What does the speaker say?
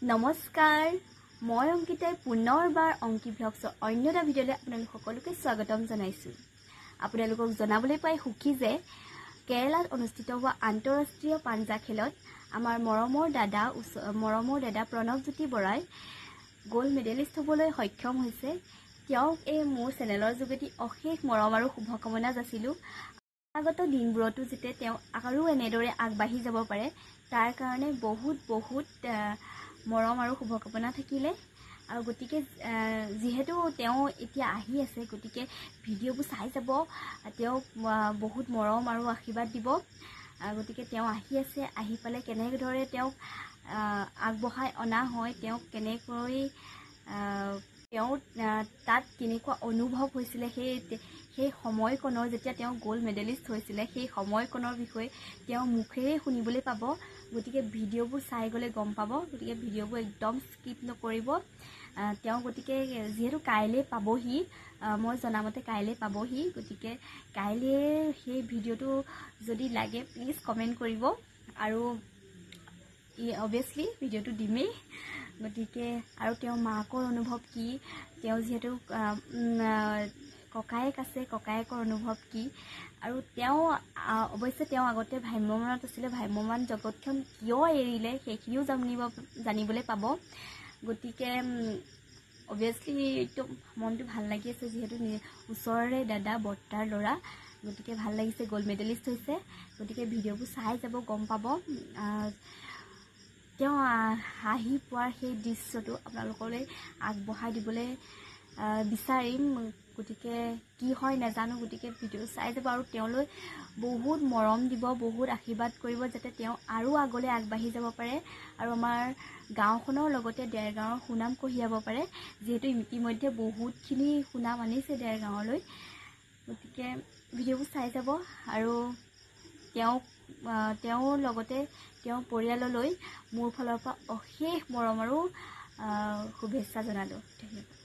নমস্কাৰ মই অংকিতাই পুনৰবাৰ অংকি ব্লগছৰ অন্য এটা ভিডিঅ'লৈ আপোনালোক সকলোকে স্বাগতম জনাইছোঁ। আপোনালোকক জনাবলৈ পাই সুখী যে কেৰালাত অনুষ্ঠিত হোৱা আন্তঃৰাষ্ট্ৰীয় পাঞ্জা খেলত আমাৰ মৰমৰ দাদা প্ৰণৱজ্যোতি বৰাই গোল্ড মেডেলিষ্ট হ'বলৈ সক্ষম হৈছে। তেওঁক এই মোৰ চেনেলৰ যোগেদি অশেষ মৰম আৰু শুভকামনা যাচিলোঁ। আগত দিনবোৰতো যাতে তেওঁ আৰু এনেদৰে আগবাঢ়ি যাব পাৰে তাৰ কাৰণে বহুত মৰম আৰু শুভকামনা থাকিলে। আৰু গতিকে যিহেতু তেওঁ এতিয়া আহি আছে, গতিকে ভিডিঅ'বোৰ চাই যাব, তেওঁক বহুত মৰম আৰু আশীৰ্বাদ দিব। গতিকে তেওঁ আহি আছে, আহি পালে কেনেদৰে তেওঁক আগবঢ়াই অনা হয়, তেওঁক কেনেকৈ তেওঁ তাত কেনেকুৱা অনুভৱ হৈছিলে, সেই সময়কণৰ যেতিয়া তেওঁ গোল্ড মেডেলিষ্ট হৈছিলে সেই সময়কণৰ বিষয়ে তেওঁ মুখেৰে শুনিবলৈ পাব। গতিকে ভিডিঅ'বোৰ চাই গ'লে গম পাব। গতিকে ভিডিঅ'বোৰ একদম স্কিপ নকৰিব। তেওঁ গতিকে যিহেতু কাইলৈ পাবহি, মই জনামতে কাইলৈ পাবহি, গতিকে কাইলৈ সেই ভিডিঅ'টো যদি লাগে প্লিজ কমেণ্ট কৰিব আৰু অভিয়াছলি ভিডিঅ'টো দিমেই। গতিকে আৰু তেওঁৰ মাকৰ অনুভৱ কি, তেওঁ যিহেতু ককায়েক আছে, ককায়েকৰ অনুভৱ কি, আৰু তেওঁ অৱশ্যে তেওঁ আগতে ভ্ৰাম্যমানত আছিলে, ভ্ৰাম্যমান জগতখন কিয় এৰিলে সেইখিনিও জানিবলৈ পাব। গতিকে অভিয়াছলি একদম মনটো ভাল লাগি আছে, যিহেতু ওচৰৰে দাদা বৰ্তাৰ ল'ৰা, গতিকে ভাল লাগিছে, গোল্ড মেডেলিষ্ট হৈছে। গতিকে ভিডিঅ'বোৰ চাই যাব, গম পাব। তেওঁ আহি পোৱাৰ সেই দৃশ্যটো আপোনালোকলৈ আগবঢ়াই দিবলৈ বিচাৰিম। গতিকে কি হয় নাজানো, গতিকে ভিডিঅ' চাই যাব আৰু তেওঁলৈ বহুত মৰম দিব, বহুত আশীৰ্বাদ কৰিব, যাতে তেওঁ আৰু আগলৈ আগবাঢ়ি যাব পাৰে আৰু আমাৰ গাঁওখনৰ লগতে দেৰগাঁৱৰ সুনাম কঢ়িয়াব পাৰে, যিহেতু ইতিমধ্যে বহুতখিনি সুনাম আনিছে দেৰগাঁৱলৈ। গতিকে ভিডিঅ'বোৰ চাই যাব আৰু তেওঁৰ লগতে তেওঁৰ পৰিয়াললৈ মোৰ ফালৰ পৰা অশেষ মৰম আৰু শুভেচ্ছা জনালোঁ। ধন্যবাদ।